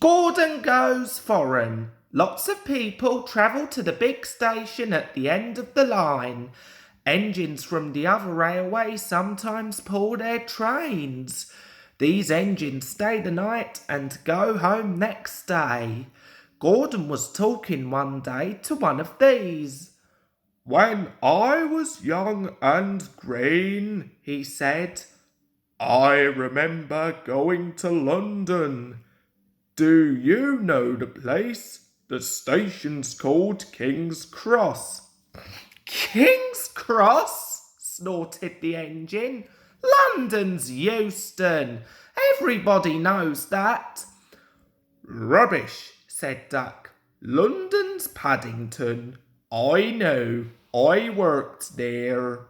Gordon goes foreign. Lots of people travel to the big station at the end of the line. Engines from the other railway sometimes pull their trains. These engines stay the night and go home next day. Gordon was talking one day to one of these. "When I was young and green," he said, "I remember going to London. Do you know the place? The station's called King's Cross." "King's Cross?" snorted the engine. "London's Euston. Everybody knows that." "Rubbish," said Duck. "London's Paddington. I know. I worked there."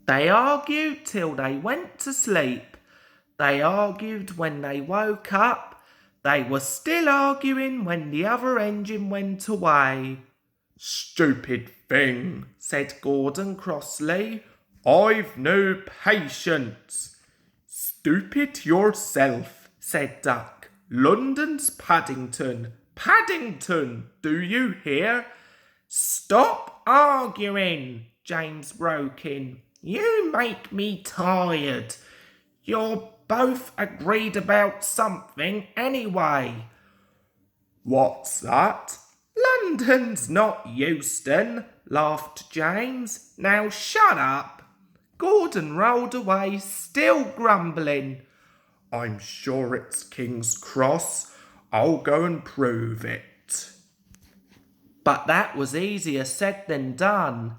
They argued till they went to sleep. They argued when they woke up. They were still arguing when the other engine went away. "Stupid thing," said Gordon crossly. "I've no patience." "Stupid yourself," said Duck. "London's Paddington. Paddington, do you hear?" "Stop arguing," James broke in. "You make me tired. You're both agreed about something anyway." "What's that?" "London's not Euston," laughed James. "Now shut up." Gordon rolled away, still grumbling. "I'm sure it's King's Cross. I'll go and prove it." But that was easier said than done.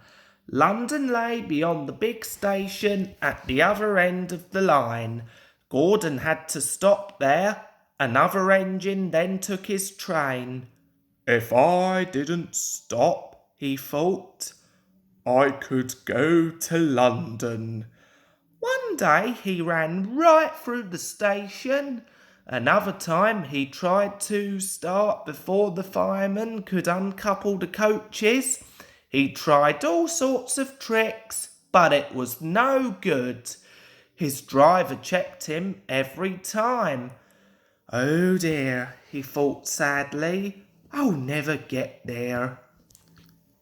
London lay beyond the big station at the other end of the line. Gordon had to stop there. Another engine then took his train. "If I didn't stop," he thought, "I could go to London." One day he ran right through the station. Another time he tried to start before the fireman could uncouple the coaches. He tried all sorts of tricks, but it was no good. His driver checked him every time. "Oh dear," he thought sadly, "I'll never get there."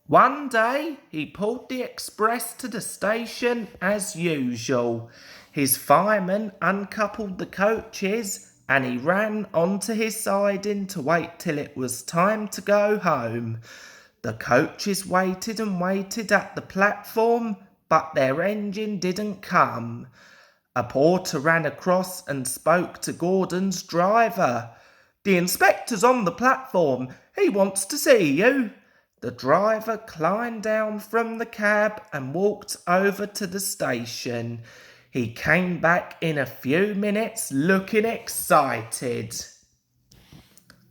One day he pulled the express to the station as usual. His fireman uncoupled the coaches and he ran onto his siding to wait till it was time to go home. The coaches waited and waited at the platform, but their engine didn't come. A porter ran across and spoke to Gordon's driver. "The inspector's on the platform. He wants to see you." The driver climbed down from the cab and walked over to the station. He came back in a few minutes looking excited.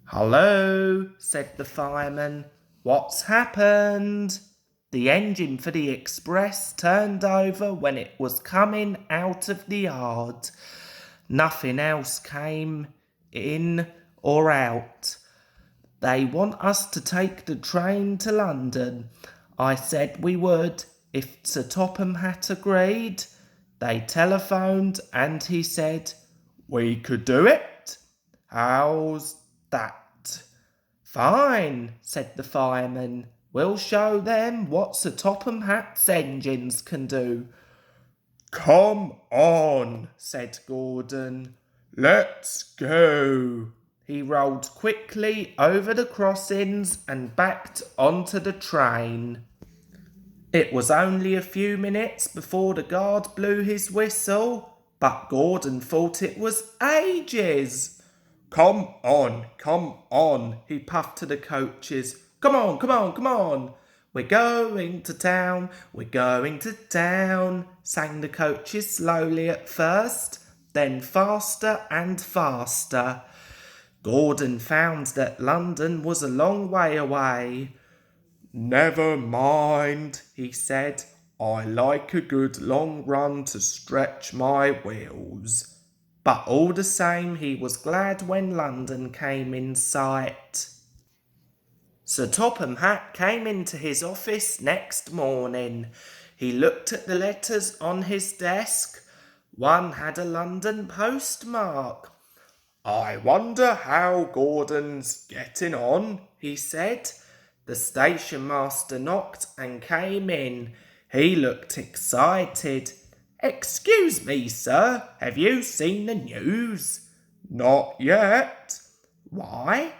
"Hello," said the fireman. "What's happened?" The engine for the express turned over when it was coming out of the yard. Nothing else came in or out. "They want us to take the train to London. I said we would if Sir Topham Hatt agreed. They telephoned and he said, 'We could do it.' How's that?" "Fine," said the fireman. "We'll show them what Sir Topham Hatt's engines can do." "Come on," said Gordon. "Let's go." He rolled quickly over the crossings and backed onto the train. It was only a few minutes before the guard blew his whistle, but Gordon thought it was ages. Come on," he puffed to the coaches. Come on, come on, come on. "We're going to town, we're going to town," sang the coaches slowly at first, then faster and faster. Gordon found that London was a long way away. "Never mind," he said. "I like a good long run to stretch my wheels." But all the same, he was glad when London came in sight. Sir Topham Hatt came into his office next morning. He looked at the letters on his desk. One had a London postmark. I wonder how Gordon's getting on, he said. The station master knocked and came in. He looked excited. Excuse me, sir, have you seen the news? Not yet. Why?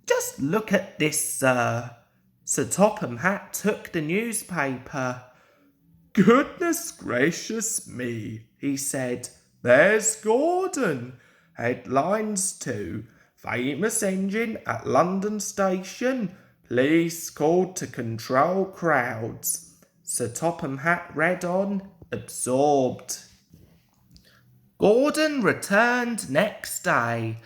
Just look at this, sir. Sir Topham Hatt took the newspaper. Goodness gracious me, he said. There's Gordon. Headlines too. Famous engine at London station. Police called to control crowds. Sir Topham Hatt read on, absorbed. Gordon returned next day.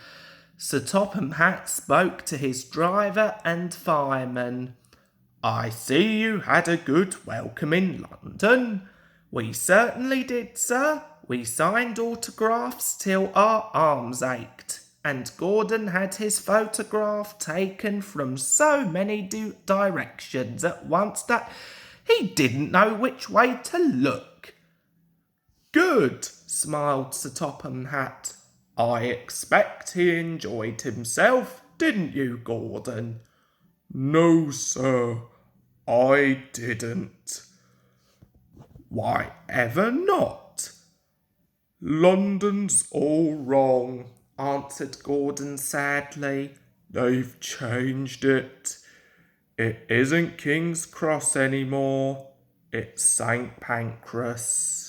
Sir Topham Hatt spoke to his driver and fireman. I see you had a good welcome in London. We certainly did, sir. We signed autographs till our arms ached, and Gordon had his photograph taken from so many directions at once that he didn't know which way to look. Good, smiled Sir Topham Hatt. I expect he enjoyed himself, didn't you, Gordon? No, sir, I didn't. Why ever not? London's all wrong, answered Gordon sadly. They've changed it. It isn't King's Cross anymore. It's St. Pancras.